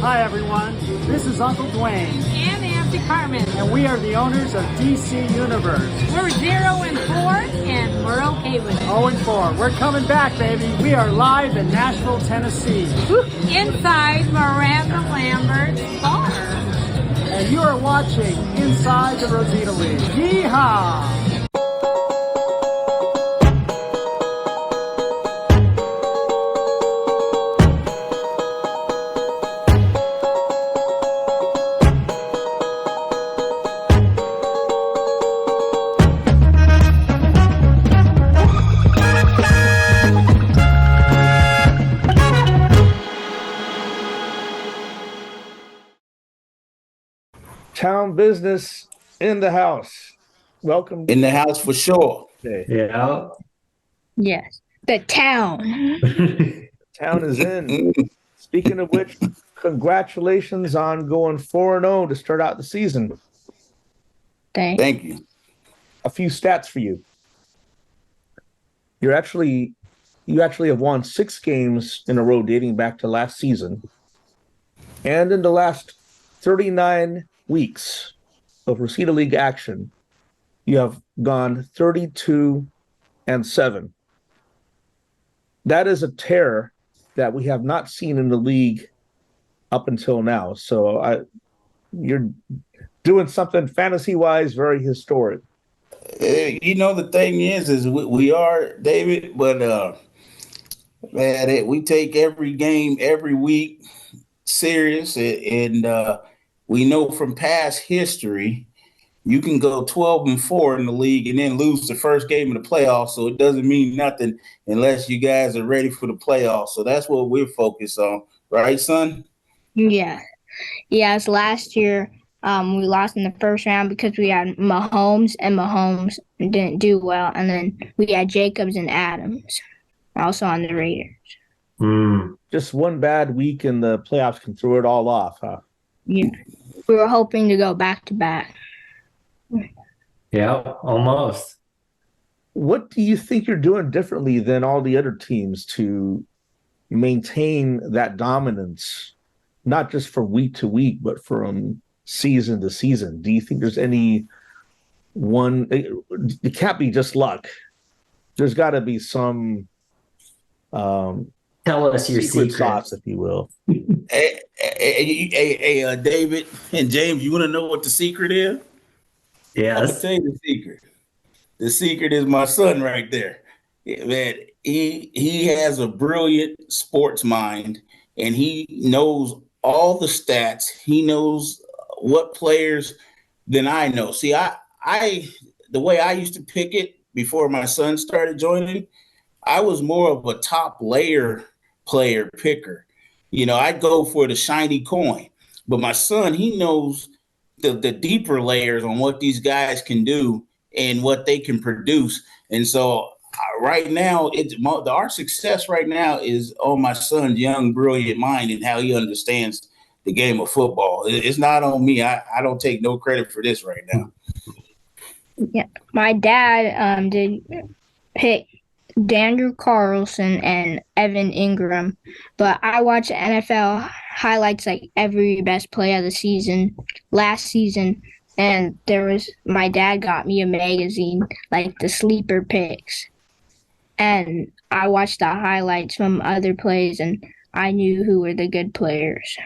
Hi everyone, this is Uncle Dwayne. And Nancy Carmen. And we are the owners of DC Universe. We're 0-4 and we're okay with it. 0-4. We're coming back, baby. We are live in Nashville, Tennessee. Inside Miranda Lambert's bar. And you are watching Inside the Rosita League. Yeehaw! Town business in the house. Welcome in the house for sure. Yeah. Yes. The town. Town is in. Speaking of which, congratulations on going 4-0 to start out the season. Thank you. A few stats for you. You actually have won 6 games in a row dating back to last season. And in the last 39 weeks of Rosita League action, you have gone 32-7. That is a tear that we have not seen in the league up until now. So you're doing something fantasy-wise very historic. You know, the thing is we are, David, but man, we take every game every week serious, and we know from past history, you can go 12-4 in the league and then lose the first game of the playoffs. So it doesn't mean nothing unless you guys are ready for the playoffs. So that's what we're focused on, right, son? Yeah. Yes, last year we lost in the first round because we had Mahomes, and Mahomes didn't do well. And then we had Jacobs and Adams also on the Raiders. Just one bad week in the playoffs can throw it all off, huh? Yeah. We were hoping to go back-to-back. Yeah, almost. What do you think you're doing differently than all the other teams to maintain that dominance, not just from week to week, but from season to season? Do you think there's any one? It can't be just luck. There's got to be some. Tell us your secret sauce, if you will. Hey, David and James, you want to know what the secret is? Yes. I'm gonna tell you the secret. The secret is my son right there. Man, he has a brilliant sports mind, and he knows all the stats. He knows what players than I know. See, I the way I used to pick it before my son started joining, I was more of a top layer player picker. You know, I'd go for the shiny coin. But my son, he knows the deeper layers on what these guys can do and what they can produce. And so right now, our success right now is on my son's young, brilliant mind and how he understands the game of football. It's not on me. I don't take no credit for this right now. Yeah, my dad did pick Daniel Carlson and Evan Ingram, but I watch NFL highlights like every best play of the season last season, and my dad got me a magazine like the sleeper picks, and I watched the highlights from other plays, and I knew who were the good players.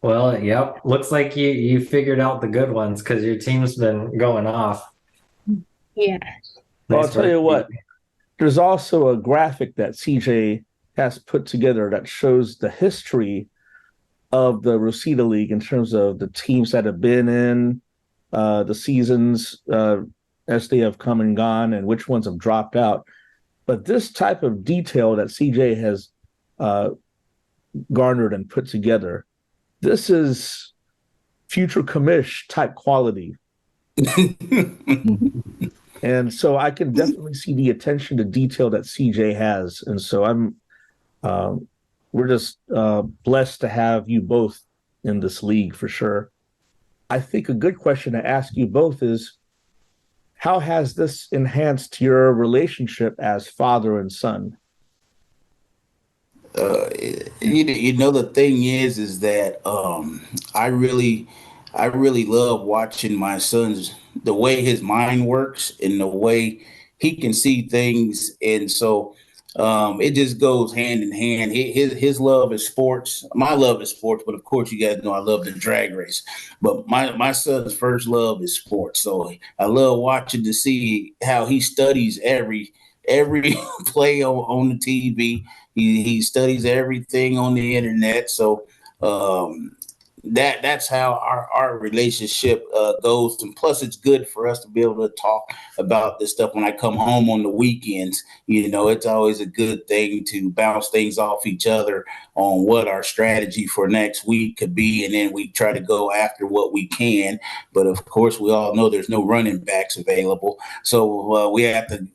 Well, yep. Looks like you figured out the good ones because your team's been going off. Yeah. Well, I'll tell you what. There's also a graphic that CJ has put together that shows the history of the Rosita League in terms of the teams that have been in the seasons as they have come and gone and which ones have dropped out. But this type of detail that CJ has garnered and put together, this is future commish type quality. And so I can definitely see the attention to detail that CJ has. And so we're just blessed to have you both in this league for sure. I think a good question to ask you both is, how has this enhanced your relationship as father and son? uh, the thing is that I really love watching my son's the way his mind works and the way he can see things, and so it just goes hand in hand. His love is sports, my love is sports, but of course you guys know I love the drag race. But my son's first love is sports, so I love watching to see how he studies every play on the TV. He studies everything on the internet. So um, that's how our relationship goes. And plus, it's good for us to be able to talk about this stuff when I come home on the weekends. It's always a good thing to bounce things off each other on what our strategy for next week could be, and then we try to go after what we can. But of course, we all know there's no running backs available, so we have to,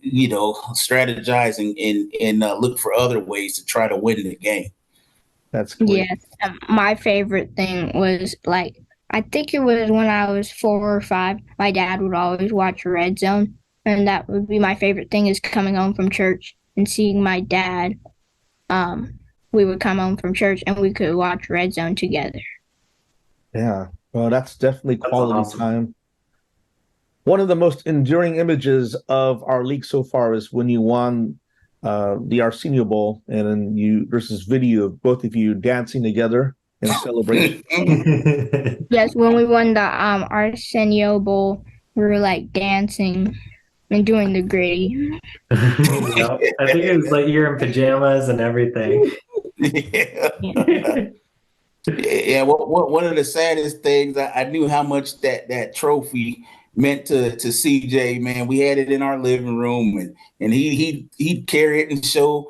strategize and look for other ways to try to win the game. That's great. Yes, my favorite thing was like I think it was when I was 4 or 5. My dad would always watch Red Zone, and that would be my favorite thing is coming home from church and seeing my dad. Um, we would come home from church and we could watch Red Zone together. Yeah. Well, that's definitely That's quality awesome. time. One of the most enduring images of our league so far is when you won the Arsenio Bowl, and then there's this video of both of you dancing together in celebration. Yes, when we won the Arsenio Bowl, we were like dancing and doing the gritty. Yeah, I think it was like you're in pajamas and everything. Yeah. Yeah. Yeah, one of the saddest things, I knew how much that trophy meant to CJ. Man, we had it in our living room, and he'd carry it and show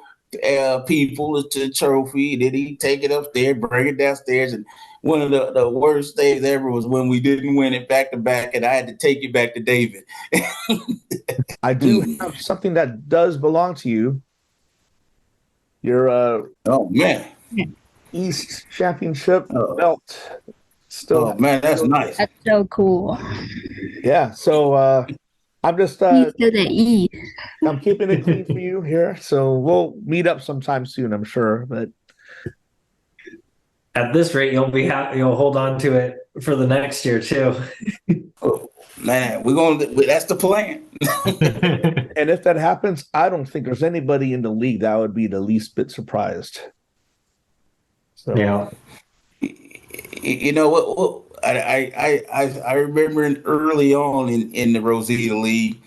people the trophy. Then he'd take it upstairs, bring it downstairs, and one of the worst days ever was when we didn't win it back to back, and I had to take it back to David. I do have something that does belong to you. Your Oh man, East Championship Oh. belt. Still, oh man, that's nice. That's so cool. yeah. So I'm just East to the East. I'm keeping it clean for you here. So we'll meet up sometime soon, I'm sure. But At this rate, you'll hold on to it for the next year too. Oh, man, that's the plan. and if that happens, I don't think there's anybody in the league that would be the least bit surprised. So Yeah. You know what? I remember early on in the Rosita League,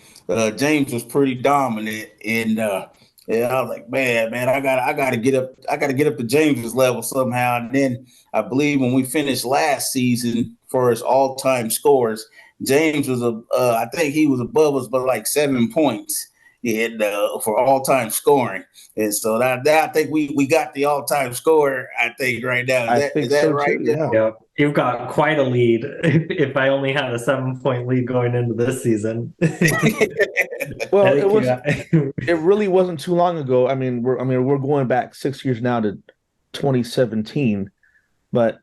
James was pretty dominant, and yeah, I was like, man, I gotta get up, to James's level somehow. And then I believe when we finished last season for his all time scores, James was I think he was above us by like 7 points. And for all time scoring, and so that I think we got the all time score. I think right now I is think that so right? too. Yeah. Yeah, you've got quite a lead. If I only had a 7-point lead going into this season, Well, I it think was. you It really wasn't too long ago. We're going back 6 years now to 2017, but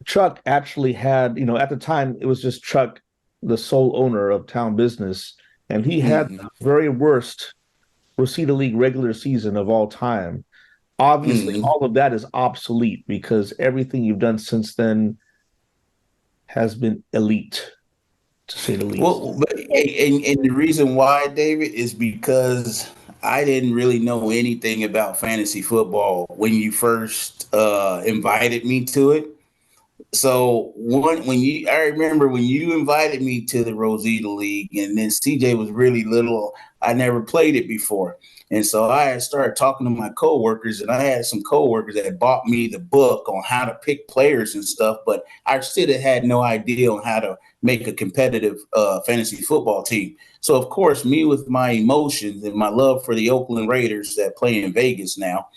Chuck actually had, at the time it was just Chuck, the sole owner of Town Business, and he had the very worst Rosita League regular season of all time. Obviously, all of that is obsolete because everything you've done since then has been elite, to say the least. Well, and the reason why, David, is because I didn't really know anything about fantasy football when you first invited me to it. So I remember when you invited me to the Rosita League, and then CJ was really little. I never played it before, and so I had started talking to my coworkers, and I had some coworkers that bought me the book on how to pick players and stuff, but I still had no idea on how to make a competitive fantasy football team. So of course, me with my emotions and my love for the Oakland Raiders that play in Vegas now.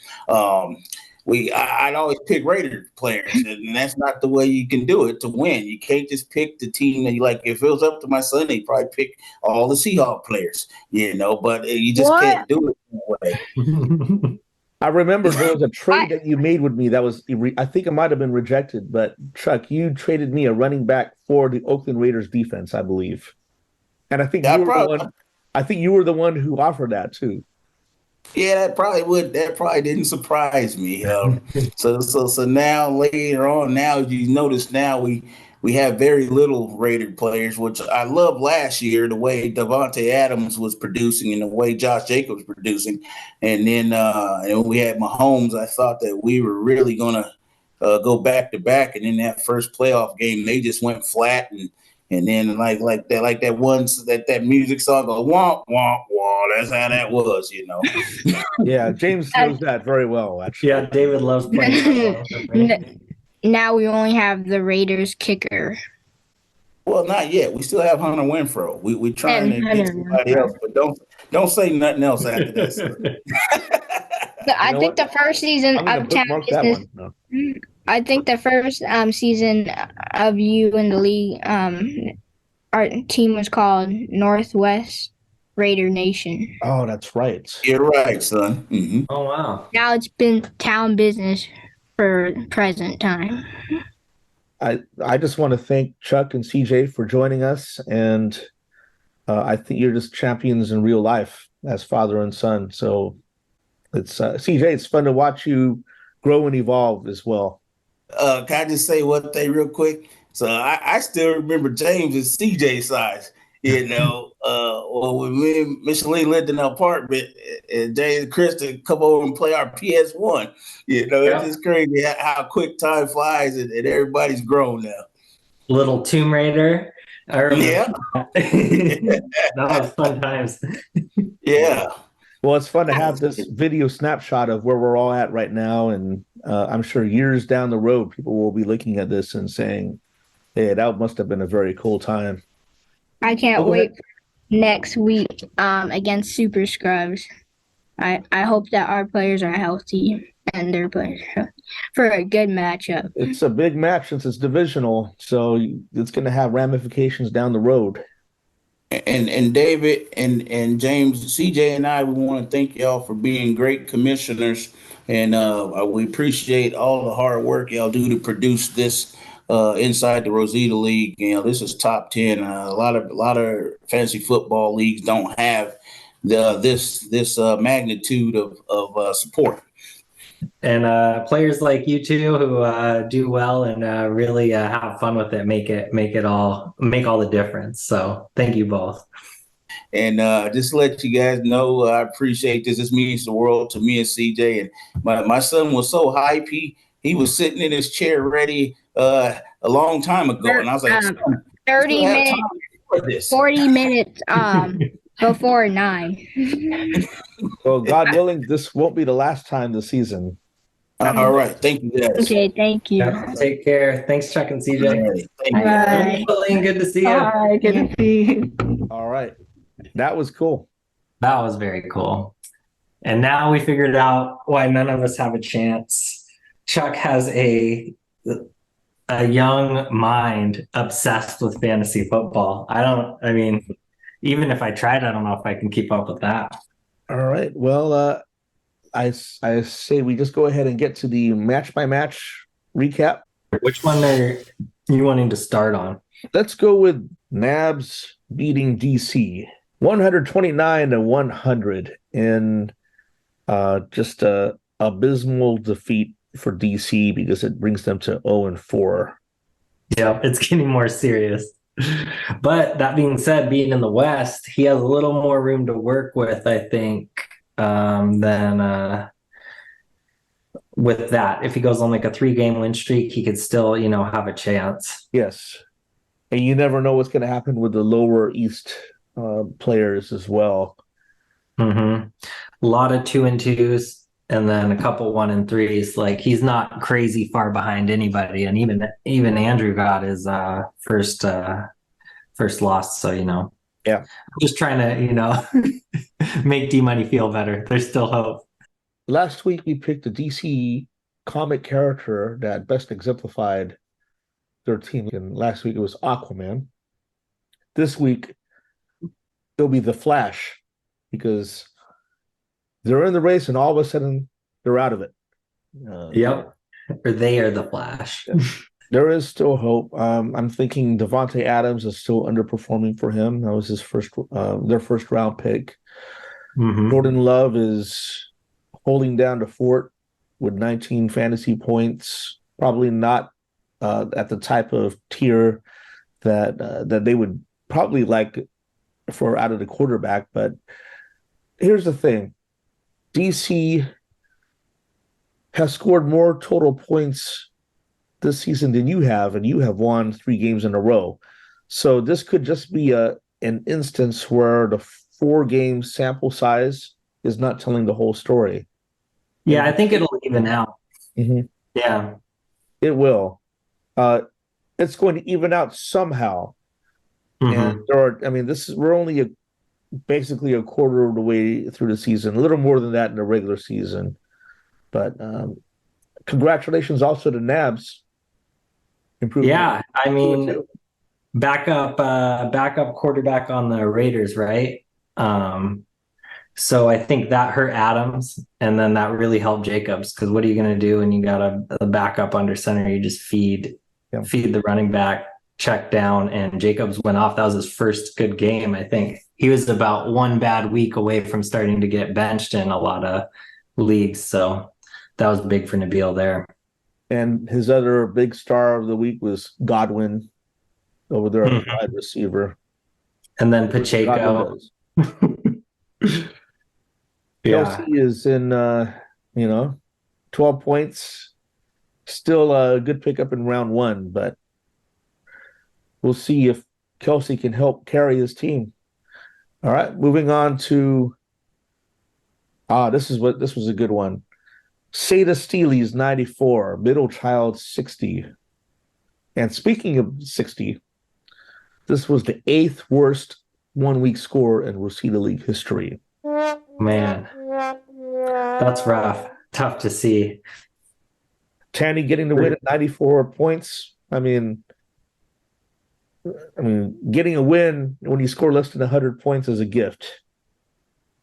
I'd always pick Raiders players, and that's not the way you can do it to win. You can't just pick the team that you like. If it was up to my son, he'd probably pick all the Seahawks players, but you just can't do it that way. I remember there was a trade that you made with me that was, I think it might have been rejected, but Chuck, you traded me a running back for the Oakland Raiders defense, I believe. And I think you were the one who offered that too. Yeah, that probably would. That probably didn't surprise me. So now later on, now you notice now we have very little Raider players, which I love last year, the way Devontae Adams was producing and the way Josh Jacobs producing. And then and when we had Mahomes, I thought that we were really gonna go back to back. And in that first playoff game, they just went flat and then like that one that music song go womp womp womp. That's how that was. Yeah, James knows that very well, actually. Yeah, David loves playing that one with me. Now we only have the Raiders kicker. Well, not yet. We still have Hunter Winfro. We trying to And get Hunter somebody Renfrow. else, but don't say nothing else after that. Son. I know think what? the first season I'm going of to Town bookmark that Business. one. No. I think the first season of you in the league, our team was called Northwest Raider Nation. Oh, that's right. You're right, son. Hmm. Oh wow. Now it's been Town Business for present time. I just want to thank Chuck and CJ for joining us, and I think you're just champions in real life as father and son. So it's CJ. It's fun to watch you grow and evolve as well. Can I just say one thing real quick? So I still remember James is CJ size. Well, when me and Micheline lived in an apartment, and James and Kristen come over and play our PS1. It's Yeah. just crazy how quick time flies, and everybody's grown now. Little Tomb Raider. I remember Yeah, that. That was fun times. yeah. Well, it's fun to have this video snapshot of where we're all at right now, and I'm sure years down the road, people will be looking at this and saying, "Hey, that must have been a very cool time." I can't Go wait ahead. for next week against Super Scrubs. I hope that our players are healthy and their players are healthy for a good matchup. It's a big match since it's divisional, so it's going to have ramifications down the road. And David and James, CJ and I, we want to thank y'all for being great commissioners, and we appreciate all the hard work y'all do to produce this inside the Rosita League. This is top 10. A lot of fantasy football leagues don't have this magnitude of support. And players like you two who do well and really have fun with it, make all the difference. So thank you both. And just to let you guys know, I appreciate this. This means the world to me and CJ. And my son was so hype. He was sitting in his chair ready a long time ago. And I was like, son, 30 you still have minutes, time for this. 40 minutes before 9. Well, God willing, this won't be the last time this season. All right. Thank you, guys. Okay, thank you. Yeah, take care. Thanks, Chuck and All CJ. right, thank you. Bye. Lillian, good to see you. Bye. Good to see you. All right. That was cool. That was very cool. And now we figured out why none of us have a chance. Chuck has a young mind obsessed with fantasy football. I mean, even if I tried, I don't know if I can keep up with that. All right. Well, I say we just go ahead and get to the match by match recap. Which one are you wanting to start on? Let's go with Nabs beating DC 129-100 in just a abysmal defeat for DC because it brings them to 0-4. Yeah, it's getting more serious. But that being said, being in the West, he has a little more room to work with, I think, than with that. If he goes on like a 3-game win streak, he could still, have a chance. Yes. And you never know what's going to happen with the lower East players as well. Mm-hmm. A lot of 2-2s and then a couple 1-3s. Like he's not crazy far behind anybody. And even Andrew got his first loss. So, Yeah. I'm just trying to, make D Money feel better. There's still hope. Last week we picked a DC comic character that best exemplified their team. And last week it was Aquaman. This week it'll be the Flash because they're in the race and all of a sudden they're out of it. Yep. Or they are the Flash. There is still hope. I'm thinking Devontae Adams is still underperforming for him. That was his their first round pick. Jordan Love is holding down the fort with 19 fantasy points. Probably not at the type of tier that they would probably like for out of the quarterback. But here's the thing: DC has scored more total points this season than you have, and you have won 3 games in a row. So this could just be an instance where the 4-game sample size is not telling the whole story. Yeah, I think it'll even out. Mm-hmm. Yeah. It will. It's going to even out somehow. And we're only basically a quarter of the way through the season, a little more than that in the regular season. But congratulations also to Nabs. Yeah, I mean, backup quarterback on the Raiders, right? So I think that hurt Adams, and then that really helped Jacobs, because what are you going to do when you got a backup under center? You just feed the running back, check down, and Jacobs went off. That was his first good game. I think he was about one bad week away from starting to get benched in a lot of leagues. So that was big for Nabil there. And his other big star of the week was Godwin over there at wide receiver. And then Pacheco. Kelsey is in 12 points. Still a good pickup in round 1, but we'll see if Kelsey can help carry his team. All right, moving on to this was a good one. Seda Steely's 94, Middle Child 60. And speaking of 60, this was the 8th worst 1-week score in Rosita League history. Man, that's rough. Tough to see. Tanny getting the win at 94 points. I mean, getting a win when you score less than 100 points is a gift.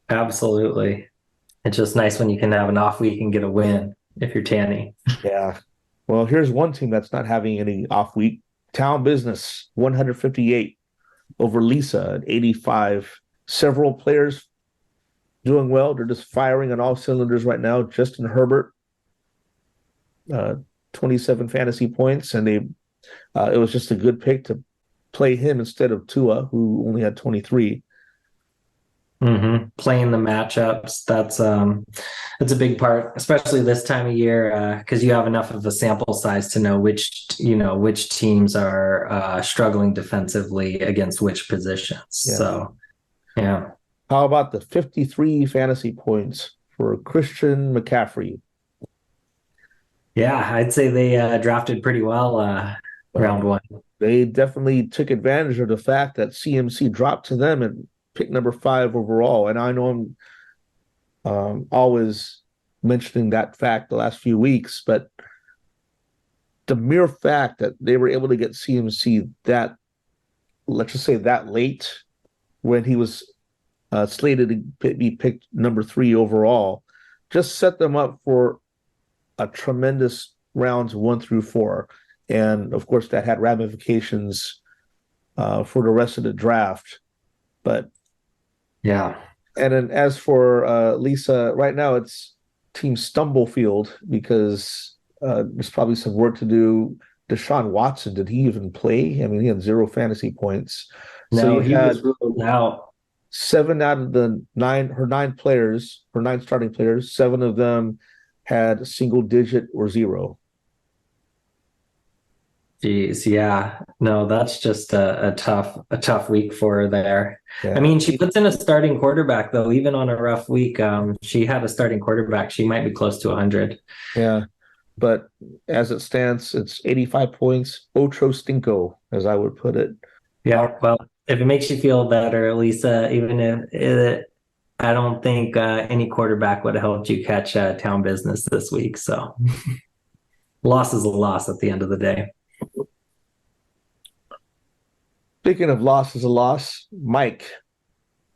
Absolutely. It's just nice when you can have an off week and get a win if you're Tanny. Yeah. Well, here's one team that's not having any off week. Town Business, 158 over Lisa at 85. Several players doing well. They're just firing on all cylinders right now. Justin Herbert, 27 fantasy points, and it was just a good pick to play him instead of Tua, who only had 23. Playing the matchups, that's a big part, especially this time of year, because you have enough of a sample size to know which teams are struggling defensively against which positions. Yeah. So, yeah. How about the 53 fantasy points for Christian McCaffrey? Yeah, I'd say they drafted pretty well round 1. They definitely took advantage of the fact that CMC dropped to them and pick number 5 overall. And I know I'm always mentioning that fact the last few weeks, but the mere fact that they were able to get CMC that, let's just say that late, when he was slated to be picked number 3 overall, just set them up for a tremendous rounds 1 through 4. And of course that had ramifications for the rest of the draft. But yeah. And then as for Lisa, right now it's Team Stumblefield, because there's probably some work to do. Deshaun Watson, did he even play? I mean, he had 0 fantasy points. No, so he was ruled out. 7 out of the 9 starting players, 7 of them had single digit or 0. Jeez, yeah. No, that's just a tough week for her there. Yeah. I mean, she puts in a starting quarterback, though, even on a rough week. She had a starting quarterback. She might be close to 100. Yeah. But as it stands, it's 85 points, Ocho Stinko, as I would put it. Yeah, well, if it makes you feel better, Lisa, even if I don't think any quarterback would have helped you catch Town Business this week. So loss is a loss at the end of the day. Speaking of loss is a loss, Mike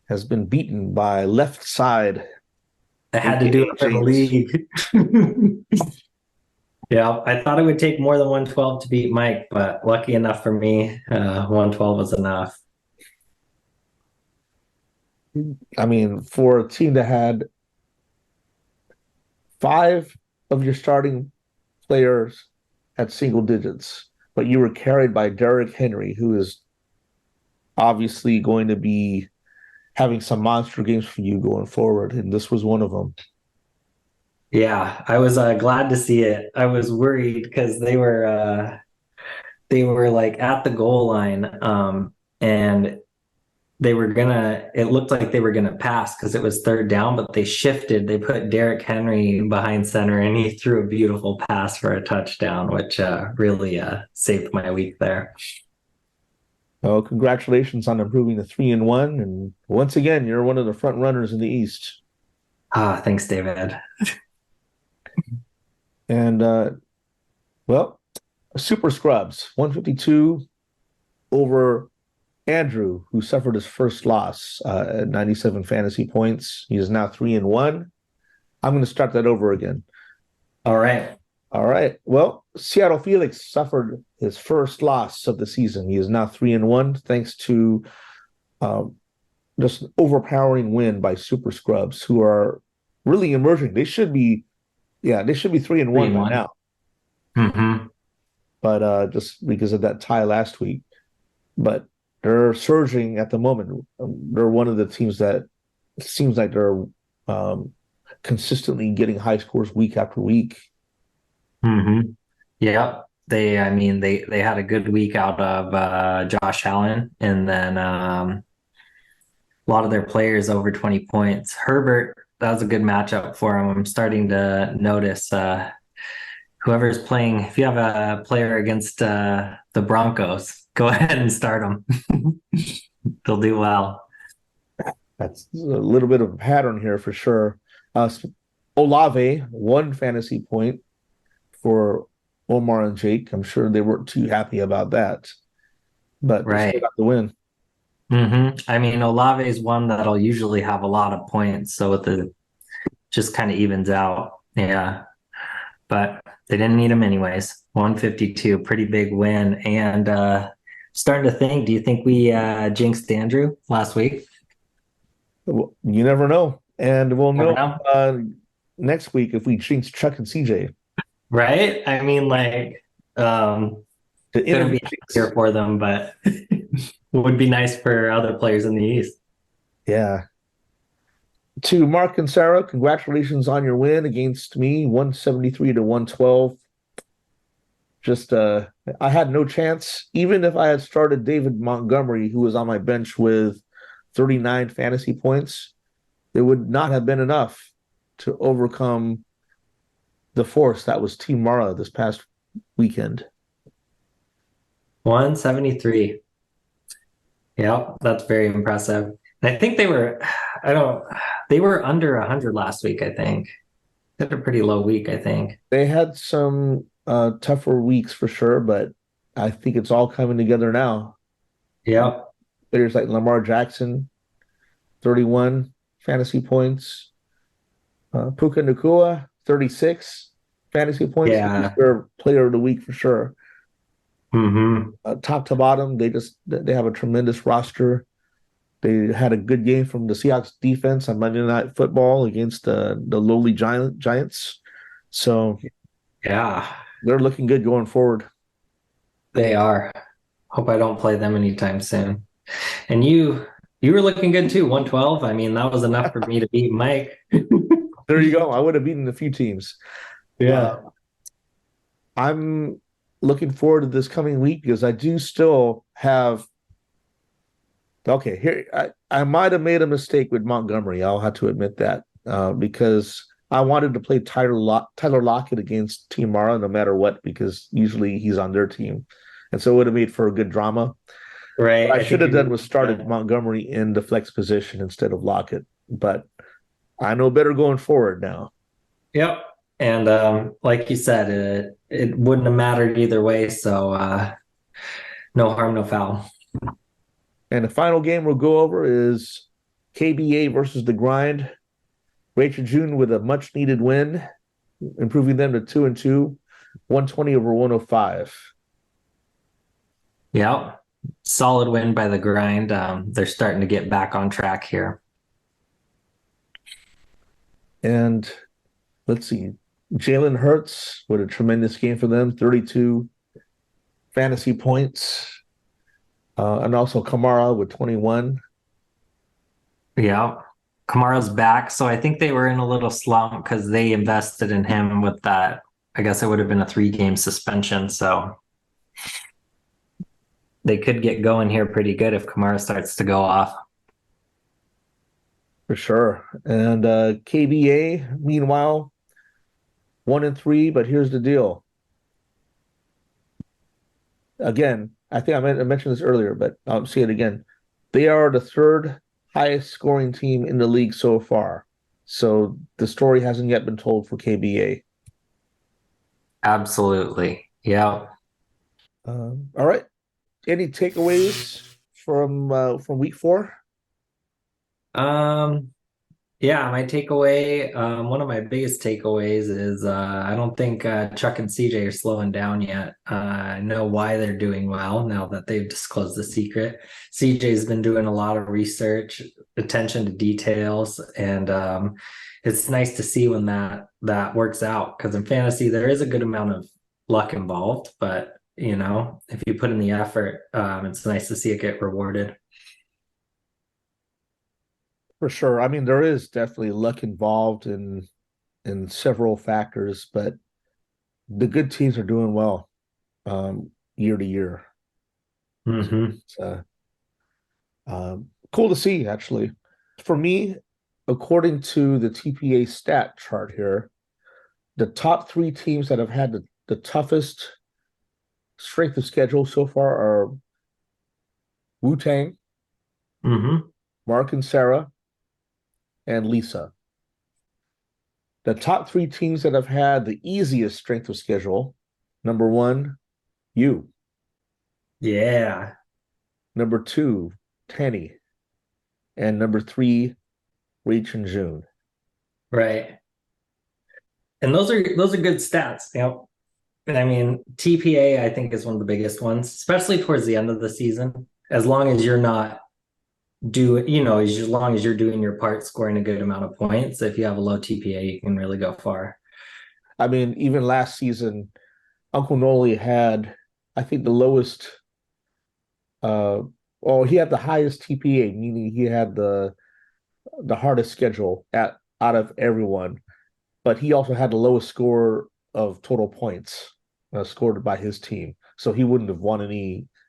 has been beaten by left side. I had to do it for the league. Yeah, I thought it would take more than 112 to beat Mike, but lucky enough for me, 112 was enough. I mean, for a team that had five of your starting players at single digits, but you were carried by Derrick Henry, who is obviously going to be having some monster games for you going forward, and this was one of them. Yeah, I was glad to see it. I was worried because they were like at the goal line, and it looked like they were gonna pass because it was third down, but they shifted. They put Derrick Henry behind center, and he threw a beautiful pass for a touchdown, which really saved my week there. Oh, congratulations on improving to 3-1, and once again, you're one of the front runners in the East. Ah, thanks, David. And well, Super Scrubs 152 over Andrew, who suffered his first loss at 97 fantasy points. He is now 3-1. I'm going to start that over again. All right. All right. Well, Seattle Felix suffered his first loss of the season. He is now 3-1, thanks to just an overpowering win by Super Scrubs, who are really emerging. They should be 3-1 by now. Mm-hmm. But just because of that tie last week. But they're surging at the moment. They're one of the teams that seems like they're consistently getting high scores week after week. Mm-hmm. Yeah. I mean, they had a good week out of Josh Allen, and then a lot of their players over 20 points. Herbert, that was a good matchup for him. I'm starting to notice whoever's playing, if you have a player against the Broncos, go ahead and start them. They'll do well. That's a little bit of a pattern here for sure. Olave, 1 fantasy point for Omar and Jake. I'm sure they weren't too happy about that, but they still Right. got the win. Mm-hmm. I mean, Olave is one that'll usually have a lot of points, so it just kind of evens out. Yeah. But they didn't need him anyways. 152, pretty big win. And starting to think, do you think we jinxed Andrew last week? You never know, and we'll Never know know. next week if we jinx Chuck and CJ. Right? I mean, like, The gonna interview be jinx. here for them, but it would be nice for other players in the East. Yeah. To Mark and Sarah, congratulations on your win against me, 173 to 112. Just I had no chance, even if I had started David Montgomery, who was on my bench with 39 fantasy points, it would not have been enough to overcome the force that was Team Mara this past weekend. 173. Yeah, that's very impressive. And I think I don't, they were under 100 last week, I think. They had a pretty low week, I think. They had some tougher weeks for sure, but I think it's all coming together now. Yep. Players like Lamar Jackson, 31 fantasy points. Puka Nacua, 36 fantasy points. He's Yeah. their player of the week for sure. Mm-hmm. Top to bottom, they have a tremendous roster. They had a good game from the Seahawks defense on Monday Night Football against the lowly Giants. So Yeah, they're looking good going forward. they are. Hope I don't play them anytime soon. And you were looking good too, 112. I mean, that was enough for me to beat Mike. There you go. I would have beaten a few teams. Yeah. I'm looking forward to this coming week because I do still have. Okay, here I might have made a mistake with Montgomery. I'll have to admit that because I wanted to play Tyler Lockett against Team Mara no matter what because usually he's on their team, and so it would have made for a good drama. Right. What I I should think have you done was started Montgomery in the flex position instead of Lockett, but I know better going forward now. Yep. And like you said, it wouldn't have mattered either way. So no harm, no foul. And the final game we'll go over is KBA versus the Grind. Rachel June with a much needed win, improving them to 2-2, 120 over 105. Yep. Solid win by the Grind. They're starting to get back on track here. And let's see, Jalen Hurts with a tremendous game for them, 32 fantasy points. And also Kamara with 21. Yeah. Kamara's back. So I think they were in a little slump because they invested in him with that. I guess it would have been a 3-game suspension. So they could get going here pretty good if Kamara starts to go off. For sure. And KBA, meanwhile, 1-3, but here's the deal. Again, I think I mentioned this earlier, but I'll say it again. They are the third highest scoring team in the league so far. So the story hasn't yet been told for KBA. Absolutely. Yeah. All right. Any takeaways from week 4? Yeah, my takeaway, one of my biggest takeaways is I don't think Chuck and CJ are slowing down yet. I know why they're doing well now that they've disclosed the secret. CJ's been doing a lot of research, attention to details, and it's nice to see when that works out because in fantasy there is a good amount of luck involved, but if you put in the effort, it's nice to see it get rewarded. For sure. I mean, there is definitely luck involved in several factors, but the good teams are doing well year to year. Mm-hmm. It's cool to see, actually. For me, according to the TPA stat chart here, the top 3 teams that have had the toughest strength of schedule so far are Wu-Tang, Mm-hmm. Mark and Sarah, and Lisa. The top 3 teams that have had the easiest strength of schedule, number 1, you. Yeah. Number 2, Tenny. And number 3, Reach and June. Right. And those are good stats. And I mean, TPA I think is one of the biggest ones, especially towards the end of the season. As long as you're not as long as you're doing your part, scoring a good amount of points. If you have a low TPA, you can really go far. I mean, even last season, Uncle Noli had, I think, the lowest. He had the highest TPA, meaning he had the hardest schedule out of everyone, but he also had the lowest score of total points scored by his team. So he wouldn't have won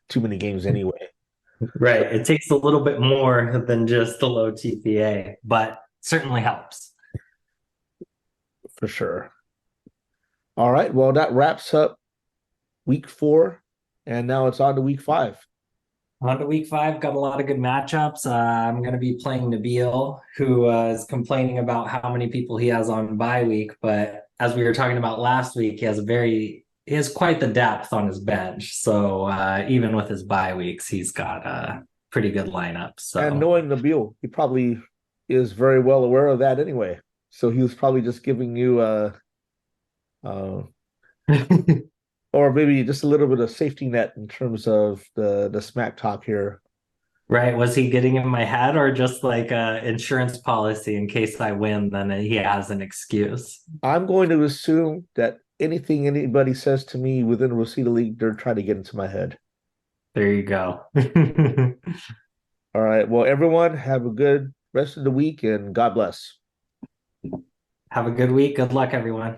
too many games anyway. Right. It takes a little bit more than just the low TPA, but certainly helps. For sure. All right. Well, that wraps up week 4, and now it's on to week 5. On to week 5, got a lot of good matchups. I'm going to be playing Nabil, who is complaining about how many people he has on bye week. But as we were talking about last week, he has quite the depth on his bench. So even with his bye weeks, he's got a pretty good lineup. So And knowing Nabil, he probably is very well aware of that anyway. So he was probably just giving you or maybe just a little bit of safety net in terms of the smack talk here. Right. Was he getting in my head or just like a insurance policy in case I win, then he has an excuse? I'm going to assume that anything anybody says to me within the Rosita League, they're trying to get into my head. There you go. All right. Well, everyone, have a good rest of the week and God bless. Have a good week. Good luck, everyone.